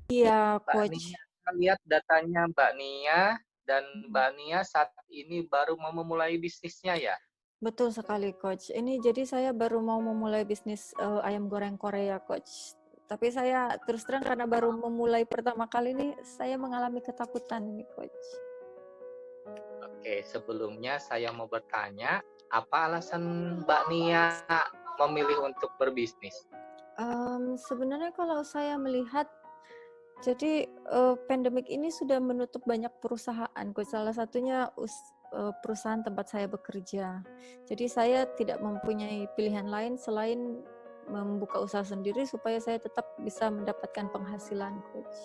Iya, Mbak coach. Nia, saya lihat datanya Mbak Nia dan Mbak Nia saat ini baru mau memulai bisnisnya ya? Betul sekali, coach. Ini jadi saya baru mau memulai bisnis ayam goreng Korea, coach. Tapi saya terus terang karena baru memulai pertama kali ini, saya mengalami ketakutan ini, coach. Oke, sebelumnya saya mau bertanya, apa alasan Mbak Nia memilih untuk berbisnis? Sebenarnya kalau saya melihat, jadi pandemik ini sudah menutup banyak perusahaan, coach. Salah satunya perusahaan tempat saya bekerja. Jadi saya tidak mempunyai pilihan lain selain membuka usaha sendiri supaya saya tetap bisa mendapatkan penghasilan, coach.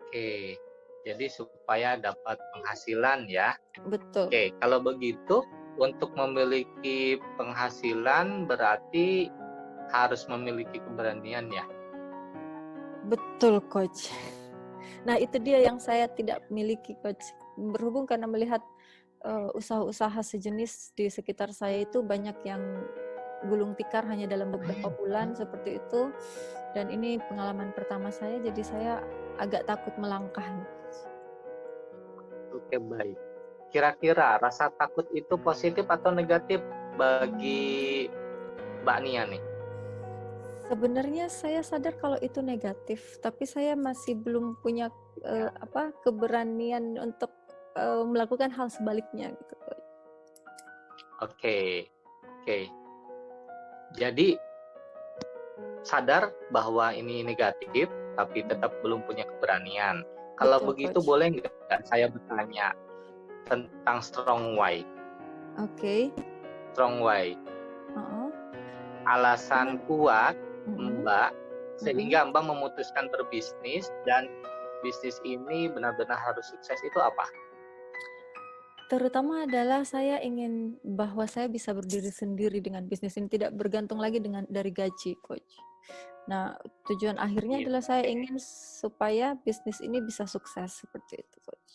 Oke, jadi supaya dapat penghasilan ya. Betul, Oke, kalau begitu untuk memiliki penghasilan berarti harus memiliki keberanian ya. betul, coach. Nah, itu dia yang saya tidak miliki, coach. Berhubung karena melihat usaha-usaha sejenis di sekitar saya itu banyak yang gulung tikar hanya dalam beberapa bulan seperti itu. Dan ini pengalaman pertama saya, jadi saya agak takut melangkah. Oke, baik. Kira-kira rasa takut itu positif atau negatif bagi Mbak Nia nih? Sebenarnya saya sadar kalau itu negatif, tapi saya masih belum punya Ya. keberanian untuk melakukan hal sebaliknya gitu, coach. Oke, oke. Jadi sadar bahwa ini negatif, tapi tetap belum punya keberanian. Kalau Betul, begitu coach. boleh nggak saya bertanya tentang strong why? Oke. Strong why. Heeh. Alasan Gimana? kuat Mm-mm. Mbak Mm-mm. sehingga Mbak memutuskan berbisnis dan bisnis ini benar-benar harus sukses itu apa? Terutama adalah saya ingin bahwa saya bisa berdiri sendiri dengan bisnis ini, tidak bergantung lagi dari gaji, coach. Nah, tujuan akhirnya adalah saya Oke. ingin supaya bisnis ini bisa sukses seperti itu, coach.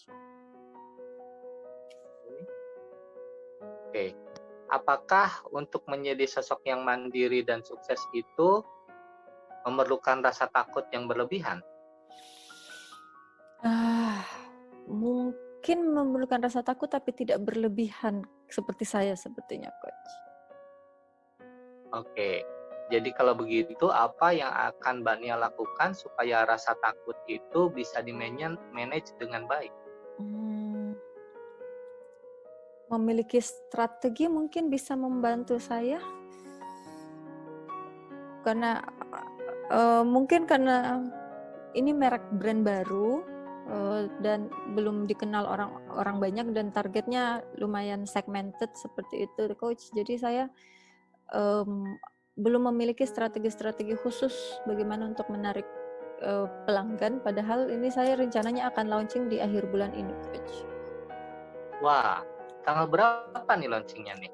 Oke. Apakah untuk menjadi sosok yang mandiri dan sukses itu memerlukan rasa takut yang berlebihan? Ah, mungkin memerlukan rasa takut tapi tidak berlebihan seperti saya sepertinya, coach. Oke. Jadi kalau begitu, apa yang akan Mbak Nia lakukan supaya rasa takut itu bisa di-manage dengan baik? Hmm, memiliki strategi mungkin bisa membantu saya karena mungkin karena ini merek brand baru dan belum dikenal orang banyak dan targetnya lumayan segmented seperti itu, coach. Jadi saya um, belum memiliki strategi-strategi khusus bagaimana untuk menarik pelanggan. Padahal ini saya rencananya akan launching di akhir bulan ini, coach. Wah, tanggal berapa nih launchingnya nih?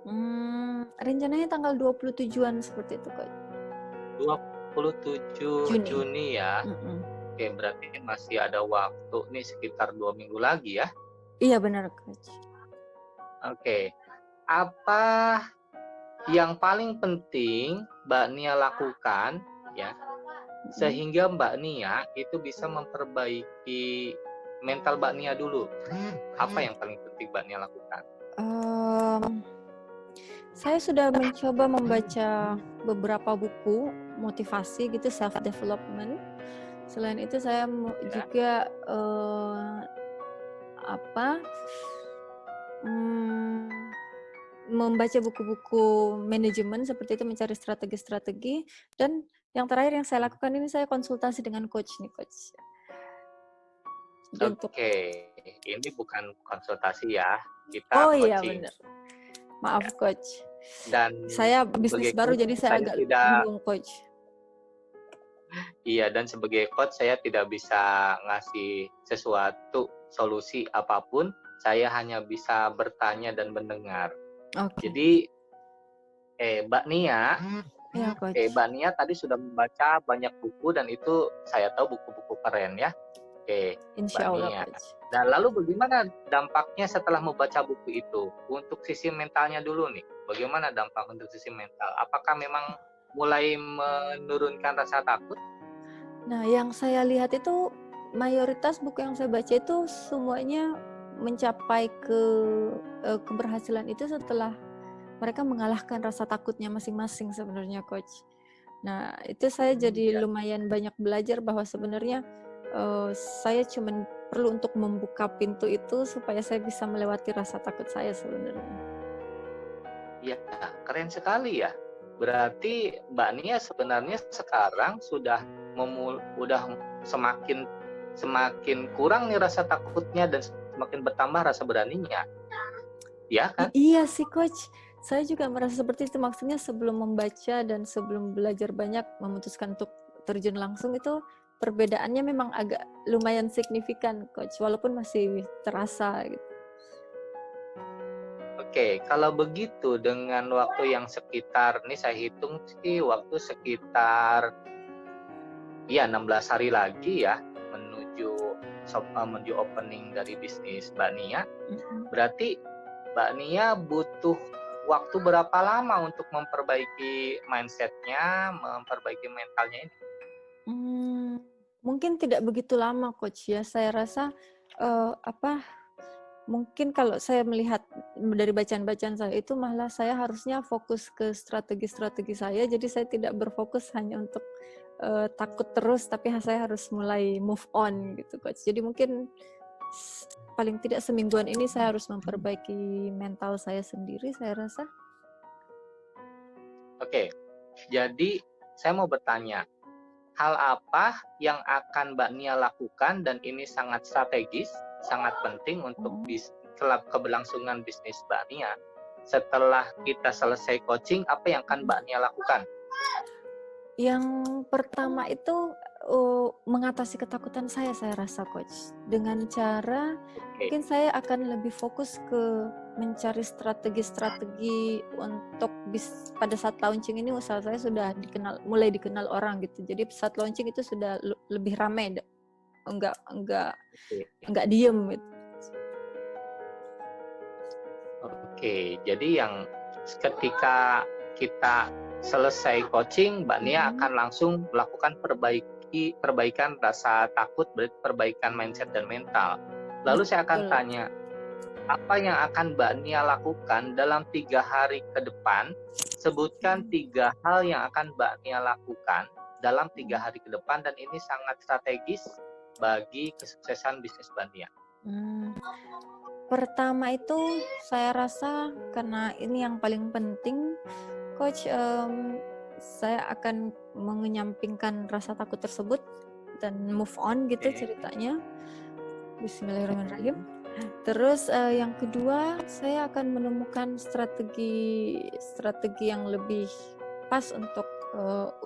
Rencananya tanggal 27-an seperti itu, coach. 27 Juni. Juni ya. Mm-mm. Oke, berarti masih ada waktu nih sekitar 2 minggu lagi ya. Iya benar, coach. Oke, apa yang paling penting Mbak Nia lakukan ya, sehingga Mbak Nia itu bisa memperbaiki mental Mbak Nia dulu? Apa yang paling penting Mbak Nia lakukan? Um, saya sudah mencoba membaca beberapa buku motivasi gitu, self development. Selain itu saya Ya. juga apa mm, membaca buku-buku manajemen seperti itu, mencari strategi-strategi. Dan yang terakhir yang saya lakukan ini, saya konsultasi dengan coach nih, coach. Jadi untuk Oke, ini bukan konsultasi ya, oh kita iya coaching. benar, maaf Ya. coach, Dan saya bisnis sebagai baru coach jadi saya saya agak tidak bingung, coach. Iya, dan sebagai coach saya tidak bisa ngasih sesuatu solusi apapun, saya hanya bisa bertanya dan mendengar. Oke. Jadi, Mbak Nia, Ya coach, Mbak Nia tadi sudah membaca banyak buku dan itu saya tahu buku-buku keren ya. Mbak insya Allah Nia. coach. Dan lalu bagaimana dampaknya setelah membaca buku itu? Untuk sisi mentalnya dulu nih, bagaimana dampak untuk sisi mental? Apakah memang mulai menurunkan rasa takut? Nah, yang saya lihat itu mayoritas buku yang saya baca itu semuanya mencapai keberhasilan itu setelah mereka mengalahkan rasa takutnya masing-masing sebenarnya, Coach. Nah, itu saya jadi Ya. lumayan banyak belajar bahwa sebenarnya saya cuman perlu untuk membuka pintu itu supaya saya bisa melewati rasa takut saya sebenarnya. Iya, keren sekali ya. Berarti Mbak Nia sebenarnya sekarang udah semakin semakin kurang nih rasa takutnya dan semakin bertambah rasa beraninya, ya kan? Iya sih, Coach. Saya juga merasa seperti itu. Maksudnya sebelum membaca dan sebelum belajar banyak, memutuskan untuk terjun langsung itu perbedaannya memang agak lumayan signifikan, Coach. Walaupun masih terasa gitu. Oke, kalau begitu dengan waktu yang sekitar, nih saya hitung sih waktu sekitar ya 16 hari lagi ya menuju opening dari bisnis Mbak Nia. Mm-mm. Berarti Mbak Nia butuh waktu berapa lama untuk memperbaiki mindset-nya, memperbaiki mentalnya ini? Hmm, mungkin tidak begitu lama, Coach ya. Saya rasa mungkin kalau saya melihat dari bacaan-bacaan saya itu malah saya harusnya fokus ke strategi-strategi saya. Jadi saya tidak berfokus hanya untuk takut terus, tapi saya harus mulai move on gitu, Coach. Jadi mungkin paling tidak semingguan ini saya harus memperbaiki mental saya sendiri, saya rasa. Oke, jadi saya mau bertanya, hal apa yang akan Mbak Nia lakukan dan ini sangat strategis, sangat penting untuk keberlangsungan bisnis Mbak Nia. Setelah kita selesai coaching, apa yang akan Mbak Nia lakukan? Yang pertama itu mengatasi ketakutan saya rasa, Coach. Dengan cara Oke, mungkin saya akan lebih fokus ke mencari strategi-strategi untuk pada saat launching ini usaha saya sudah mulai dikenal orang gitu. Jadi saat launching itu sudah lebih ramai, enggak enggak oke. enggak diem gitu. Oke, jadi yang ketika kita selesai coaching, Mbak Nia akan langsung melakukan perbaikan rasa takut, berarti perbaikan mindset dan mental. Lalu saya akan Betul. tanya, apa yang akan Mbak Nia lakukan dalam 3 hari ke depan? Sebutkan 3 hal yang akan Mbak Nia lakukan dalam 3 hari ke depan dan ini sangat strategis bagi kesuksesan bisnis Mbak Nia. Pertama itu saya rasa karena ini yang paling penting, Coach, saya akan mengenyampingkan rasa takut tersebut dan move on gitu ceritanya. Bismillahirrahmanirrahim. Terus yang kedua, saya akan menemukan strategi yang lebih pas untuk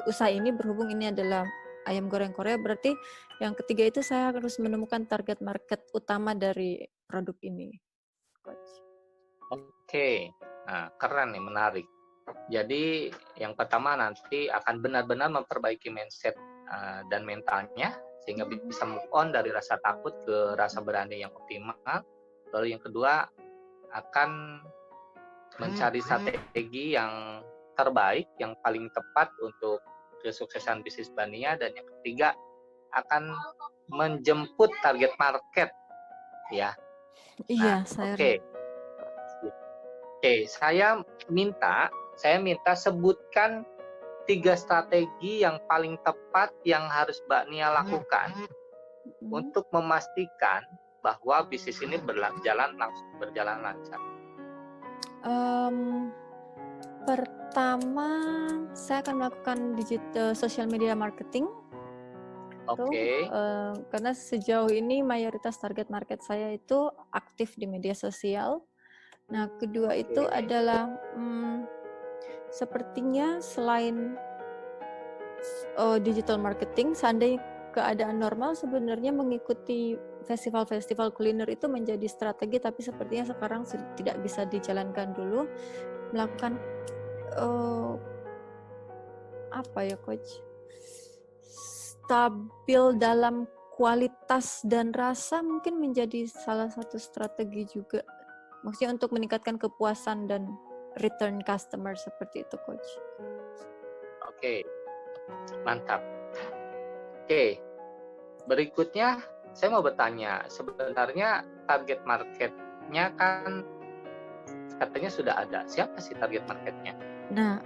usaha ini, berhubung ini adalah ayam goreng Korea. Berarti yang ketiga itu saya harus menemukan target market utama dari produk ini, Coach. Oke, nah keren nih, menarik. Jadi yang pertama nanti akan benar-benar memperbaiki mindset dan mentalnya sehingga bisa move on dari rasa takut ke rasa berani yang optimal. Lalu yang kedua akan mencari strategi yang terbaik, yang paling tepat untuk kesuksesan bisnis Bania, dan yang ketiga akan menjemput target market ya. Iya, Nah, saya oke. Oke, saya minta sebutkan 3 strategi yang paling tepat yang harus Mbak Nia lakukan untuk memastikan bahwa bisnis ini berjalan lancar. Pertama, saya akan melakukan social media marketing. Oke. Karena sejauh ini mayoritas target market saya itu aktif di media sosial. Nah, kedua itu adalah sepertinya selain digital marketing, seandainya keadaan normal sebenarnya mengikuti festival-festival kuliner itu menjadi strategi, tapi sepertinya sekarang tidak bisa dijalankan dulu. Melakukan apa ya, Coach? Stabil dalam kualitas dan rasa mungkin menjadi salah satu strategi juga. Maksudnya untuk meningkatkan kepuasan dan return customer seperti itu, Coach. Oke, mantap. Oke, berikutnya saya mau bertanya, sebenarnya target marketnya kan katanya sudah ada. Siapa sih target marketnya? Nah,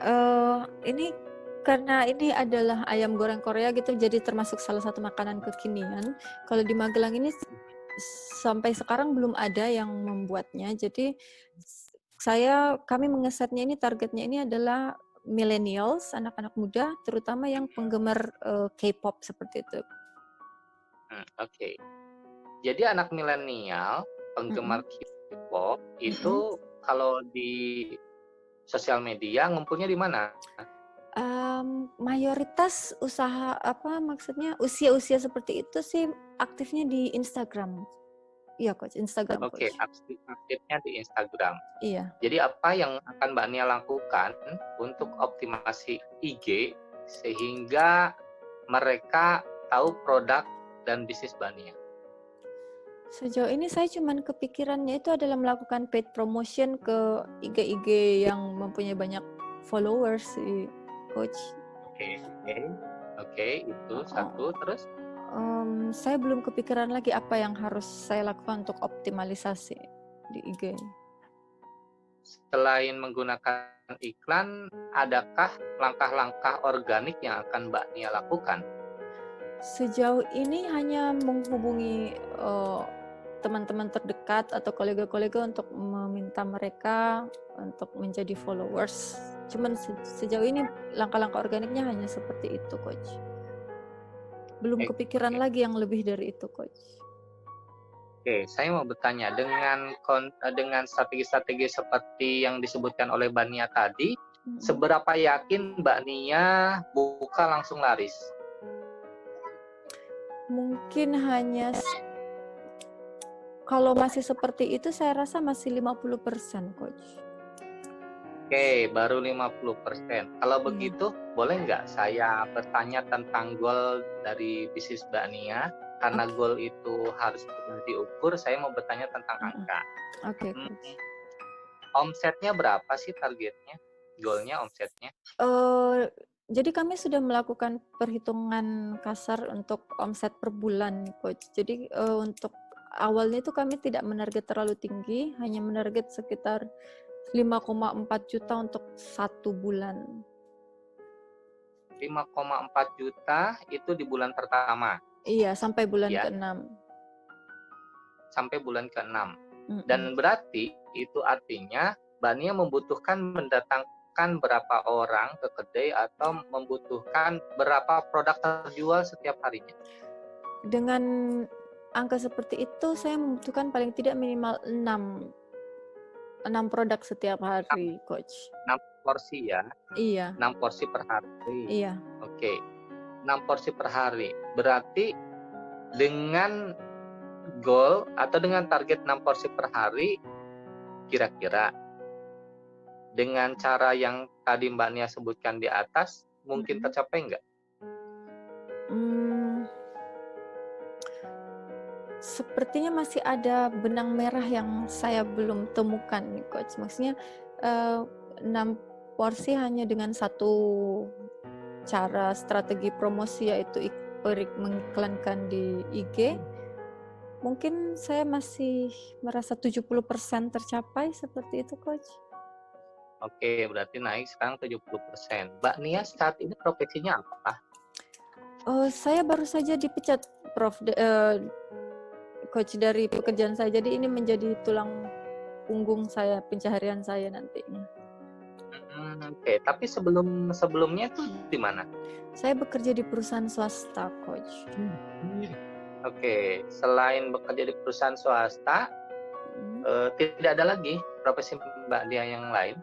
ini karena ini adalah ayam goreng Korea gitu, jadi termasuk salah satu makanan kekinian. Kalau di Magelang ini sampai sekarang belum ada yang membuatnya. Jadi kami mengesetnya ini, targetnya ini adalah millennials, anak-anak muda, terutama yang penggemar K-pop seperti itu. Oke. Jadi anak milenial, penggemar Mm-mm. K-pop Mm-mm. itu kalau di sosial media ngumpulnya di mana? Mayoritas usaha maksudnya usia-usia seperti itu sih aktifnya di Instagram. Iya, Coach, Instagram, Oke, Coach. aktifnya di Instagram. Iya. Jadi apa yang akan Mbak Nia lakukan untuk optimasi IG sehingga mereka tahu produk dan bisnis Mbak Nia? Sejauh ini saya cuman kepikirannya itu adalah melakukan paid promotion ke IG-IG yang mempunyai banyak followers sih, Coach. Oke, oke, itu Oh, satu. Terus saya belum kepikiran lagi apa yang harus saya lakukan untuk optimalisasi di IG. selain menggunakan iklan, adakah langkah-langkah organik yang akan Mbak Nia lakukan? Sejauh ini hanya menghubungi teman-teman terdekat atau kolega-kolega untuk meminta mereka untuk menjadi followers. Cuman sejauh ini langkah-langkah organiknya hanya seperti itu, Coach. Belum kepikiran Oke, lagi yang lebih dari itu, Coach. oke, saya mau bertanya dengan strategi-strategi seperti yang disebutkan oleh Mbak Nia tadi, Mm-mm. seberapa yakin Mbak Nia buka langsung laris? Mungkin hanya kalau masih seperti itu saya rasa masih 50%, Coach. Oke, baru 50%. Kalau Iya. begitu, boleh nggak saya bertanya tentang goal dari bisnis Mbak Nia? Karena Oke. goal itu harus mudah diukur, saya mau bertanya tentang Mm-mm. angka. Oke, Hmm, Coach. Omsetnya berapa sih targetnya? Goalnya omsetnya? Eh, jadi kami sudah melakukan perhitungan kasar untuk omset per bulan, Coach. Jadi untuk awalnya itu kami tidak menarget terlalu tinggi, hanya menarget sekitar 5,4 juta untuk 1 bulan. 5,4 juta itu di bulan pertama, Iya, sampai bulan ya, ke-6. sampai bulan ke-6. Mm-mm. Dan berarti itu artinya Mbak Nia membutuhkan mendatangkan berapa orang ke kedai atau membutuhkan berapa produk terjual setiap harinya? Dengan angka seperti itu, saya membutuhkan paling tidak minimal 6 produk setiap 6, hari, Coach. 6 porsi ya, Iya, 6 porsi per hari. iya. Oke, 6 porsi per hari. Berarti dengan goal atau dengan target 6 porsi per hari, kira-kira dengan cara yang tadi Mbak Nia sebutkan di atas, mungkin Mm-mm. tercapai nggak? Hmm, Sepertinya masih ada benang merah yang saya belum temukan nih, Coach. Maksudnya 6 porsi hanya dengan satu cara strategi promosi, yaitu mengiklankan di IG. Mungkin saya masih merasa 70% tercapai seperti itu, Coach. Oke, berarti naik sekarang 70%. Mbak Nia saat ini profesinya apa? Saya baru saja dipecat, Prof. Coach, dari pekerjaan saya. Jadi ini menjadi tulang punggung saya, pencaharian saya nantinya. Oke, tapi sebelumnya tuh di mana? Saya bekerja di perusahaan swasta, Coach. Oke, selain bekerja di perusahaan swasta, Hmm, tidak ada lagi profesi Mbak Nia yang lain?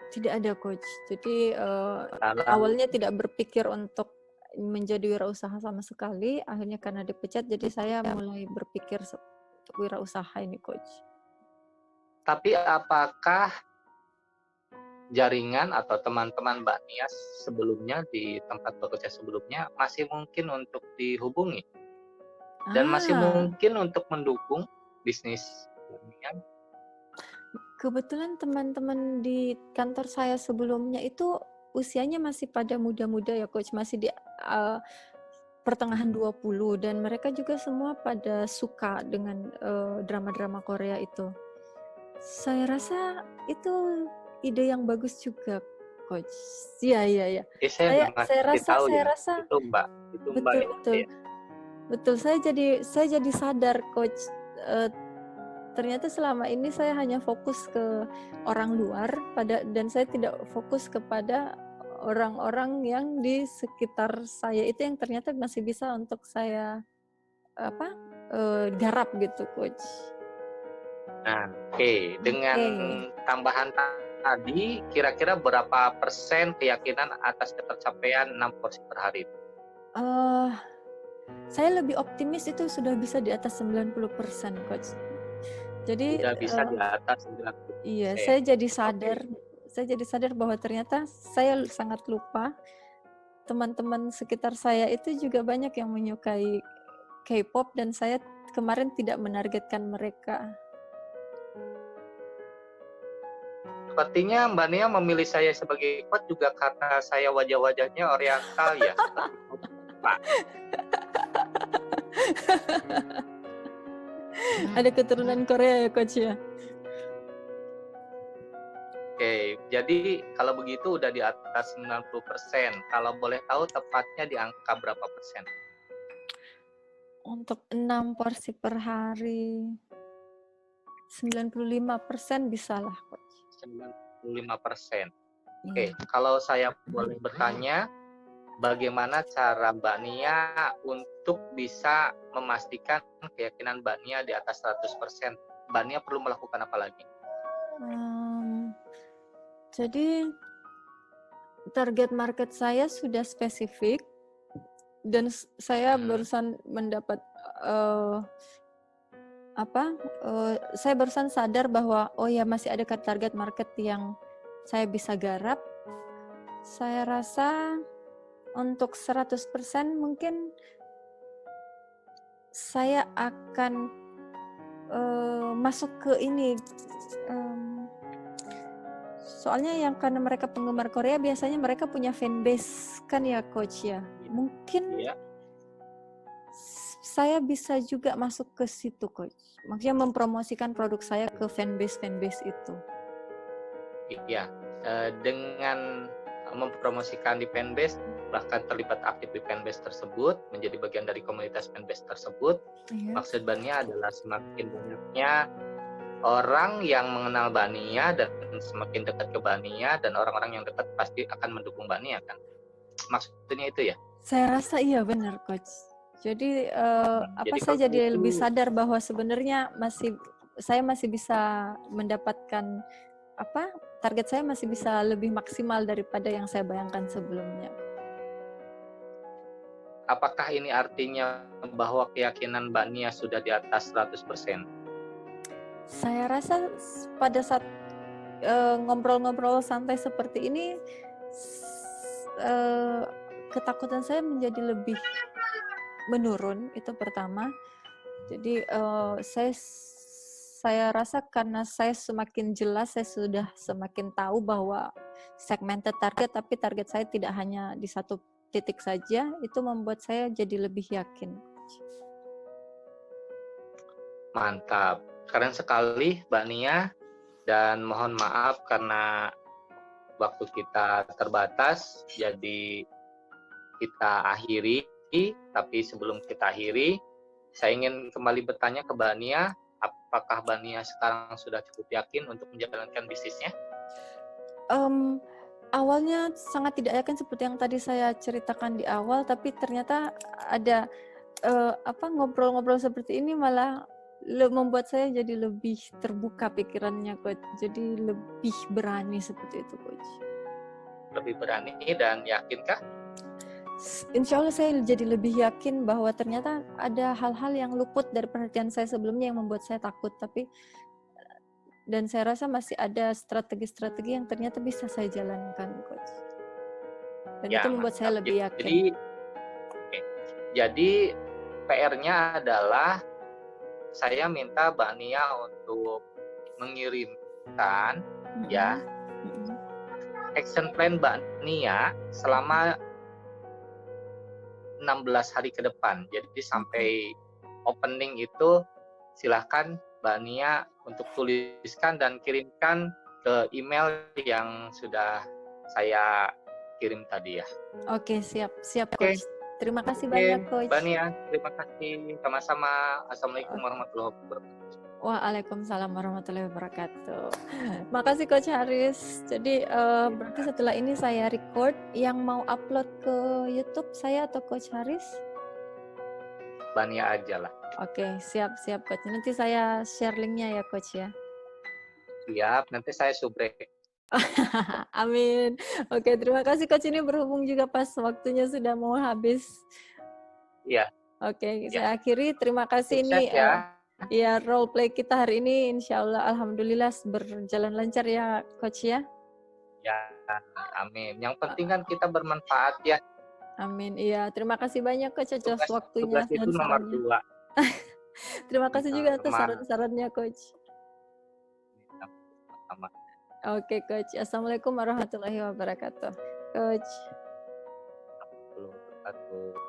Tidak ada, Coach. Jadi Lalu, awalnya tidak berpikir untuk menjadi wirausaha sama sekali. Akhirnya karena dipecat, jadi saya mulai berpikir untuk wirausaha ini, Coach. tapi apakah jaringan atau teman-teman Mbak Nia sebelumnya di tempat bekerja sebelumnya masih mungkin untuk dihubungi dan masih Ah, mungkin untuk mendukung bisnis Mbak Nia? Kebetulan teman-teman di kantor saya sebelumnya itu usianya masih pada muda-muda ya, Coach. Masih di pertengahan 20 dan mereka juga semua pada suka dengan drama-drama Korea itu. Saya rasa itu ide yang bagus juga, Coach. Iya, iya, iya. Saya Saya belum saya ngasih rasa tahu saya ya. rasa Itu Mbak betul, ya. betul. Iya. Betul, saya jadi sadar, Coach. Ternyata selama ini saya hanya fokus ke orang luar dan saya tidak fokus kepada orang-orang yang di sekitar saya itu yang ternyata masih bisa untuk saya garap gitu, Coach. Nah, dengan tambahan tadi, kira-kira berapa persen keyakinan atas ketercapaian 6 porsi per hari? Saya lebih optimis itu sudah bisa di atas 90%, Coach. Jadi Sudah bisa di atas 90%. iya, saya jadi sadar bahwa ternyata saya sangat lupa teman-teman sekitar saya itu juga banyak yang menyukai K-pop dan saya kemarin tidak menargetkan mereka. Sepertinya Mbak Nia memilih saya sebagai coach juga karena saya wajah-wajahnya oriental ya, seperti Pak. Ada keturunan Korea ya, Coach ya? Oke, jadi kalau begitu udah di atas 90%. Kalau boleh tahu tepatnya di angka berapa persen? Untuk 6 porsi per hari 95% bisa lah, Coach. 95%. Oke, kalau saya boleh bertanya, bagaimana cara Mbak Nia untuk bisa memastikan keyakinan Mbak Nia di atas 100%? Mbak Nia perlu melakukan apa lagi? Jadi target market saya sudah spesifik dan saya barusan mendapat saya barusan sadar bahwa oh ya masih ada target market yang saya bisa garap. Saya rasa untuk 100% mungkin saya akan masuk ke ini. Soalnya karena mereka penggemar Korea biasanya mereka punya fanbase kan ya, Coach ya. Mungkin saya bisa juga masuk ke situ, Coach. Maksudnya mempromosikan produk saya ke fanbase itu. Iya, dengan mempromosikan di fanbase, bahkan terlibat aktif di fanbase tersebut, menjadi bagian dari komunitas fanbase tersebut, maksud Mbak Nia adalah semakin banyaknya orang yang mengenal Mbak Nia dan semakin dekat ke Mbak Nia dan orang-orang yang dekat pasti akan mendukung Mbak Nia kan? Maksudnya itu ya? Saya rasa iya benar, Coach. Jadi saya jadi lebih sadar bahwa sebenarnya saya masih bisa mendapatkan target saya masih bisa lebih maksimal daripada yang saya bayangkan sebelumnya. Apakah ini artinya bahwa keyakinan Mbak Nia sudah di atas 100%? Saya rasa pada saat ngobrol-ngobrol santai seperti ini, ketakutan saya menjadi lebih menurun, itu pertama. Jadi saya rasa karena saya semakin jelas, saya sudah semakin tahu bahwa segmented target, tapi target saya tidak hanya di satu titik saja, itu membuat saya jadi lebih yakin. Mantap. Keren sekali Mbak Nia, dan mohon maaf karena waktu kita terbatas, jadi kita akhiri. Tapi sebelum kita akhiri, saya ingin kembali bertanya ke Mbak Nia, apakah Mbak Nia sekarang sudah cukup yakin untuk menjalankan bisnisnya? Awalnya sangat tidak yakin seperti yang tadi saya ceritakan di awal, tapi ternyata ada ngobrol-ngobrol seperti ini malah membuat saya jadi lebih terbuka pikirannya, Coach. Jadi lebih berani seperti itu, Coach. Lebih berani dan yakinkah? Insya Allah saya jadi lebih yakin bahwa ternyata ada hal-hal yang luput dari perhatian saya sebelumnya yang membuat saya takut, dan saya rasa masih ada strategi-strategi yang ternyata bisa saya jalankan, Coach. Dan itu membuat saya lebih yakin. Jadi PR-nya adalah saya minta Mbak Nia untuk mengirimkan action plan Mbak Nia selama 16 hari ke depan. Jadi sampai opening itu silahkan Mbak Nia untuk tuliskan dan kirimkan ke email yang sudah saya kirim tadi ya. Oke, siap, siap Oke, coach. Terima kasih oke, banyak coach. Mbak Nia, terima kasih. Sama-sama. Assalamualaikum Oh, warahmatullahi wabarakatuh. Waalaikumsalam warahmatullahi wabarakatuh. Makasih Coach Haris. Jadi berarti setelah ini saya record, yang mau upload ke YouTube saya atau Coach Haris? Mbak Nia aja lah. Oke, siap siap Coach. Nanti saya share linknya ya Coach ya. Siap, nanti saya subrek. Amin. Oke, terima kasih Coach. Ini berhubung juga pas waktunya sudah mau habis. Iya, Oke, ya. saya akhiri. Terima kasih Sukses ini ya. ya role play kita hari ini. Insya Allah, alhamdulillah berjalan lancar ya Coach ya. Ya, amin. Yang penting kan kita bermanfaat ya. Amin. Iya, terima kasih banyak Coach atas Tugas waktunya tugas dan itu nomor sarannya. 2. Terima kasih juga atas Sama. saran-sarannya Coach. Sama. Oke Coach. Assalamualaikum warahmatullahi wabarakatuh. Coach. Belum.